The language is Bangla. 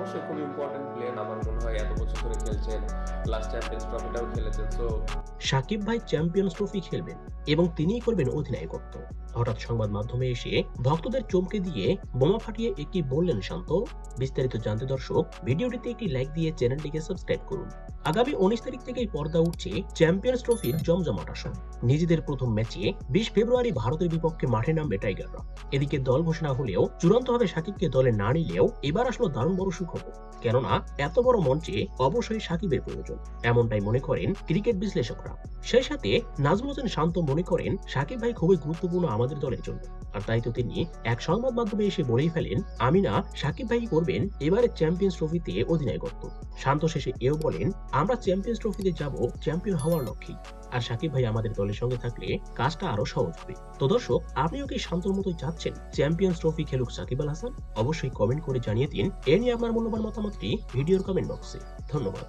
অবশ্যই খুব ইম্পর্টেন্ট প্লেয়ার। আমার মনে হয় এত বছর ধরে খেলছেন। লাস্ট চ্যাম্পিয়ন্স ট্রফিটাও খেলেছেন। সো সাকিব ভাই চ্যাম্পিয়ন্স ট্রফি খেলবেন এবং তিনিই করবেন অধিনায়কত্ব। হঠাৎ সংবাদ মাধ্যমে এসে ভক্তদের চমকে দিয়ে বোমা ফাটিয়ে একটি বললেন শান্ত। বিস্তারিত জানতে দর্শক ভিডিওটিতে একটি লাইক দিয়ে চ্যানেলটিকে সাবস্ক্রাইব করুন। আগামী 19 তারিখ থেকেই পর্দা উঠছে চ্যাম্পিয়ন্স ট্রফির জমজমাট আসর। নিজেদের প্রথম ম্যাচে 20 ফেব্রুয়ারি ভারতের বিপক্ষে মাঠে নামবে টাইগাররা। এদিকে দল ঘোষণা হলেও চূড়ান্তভাবে সাকিবকে দলে না নিলেও এবার আসলো দারুণ বড় সুখবর। কেননা এত বড় মঞ্চে অবশ্যই সাকিবের প্রয়োজন, এমনটাই মনে করেন ক্রিকেট বিশ্লেষকরা। সেই সাথে নাজমুল হোসেন শান্ত মনে করেন সাকিব ভাই খুবই গুরুত্বপূর্ণ আমাদের দলের জন্য। আর তাই তো তিনি এক সংবাদ মাধ্যমে এসে বলেই ফেলেন, আমি না, সাকিব ভাই করবেন এবারে চ্যাম্পিয়ন্স ট্রফিতে অধিনায়কত্ব। শান্ত শেষে এও বলেন, আমরা চ্যাম্পিয়ন্স ট্রফিতে যাব চ্যাম্পিয়ন হওয়ার লক্ষ্যেই। আর সাকিব ভাই আমাদের দলের সঙ্গে থাকলে কাজটা আরো সহজ হবে। তো দর্শক, আপনিও কি শান্তর মতোই চাচ্ছেন চ্যাম্পিয়ন্স ট্রফি খেলুক সাকিব আল হাসান? অবশ্যই কমেন্ট করে জানিয়ে দিন। এ নিয়ে আপনার মূল্যবান মতামতটি ভিডিওর কমেন্ট বক্সে। ধন্যবাদ।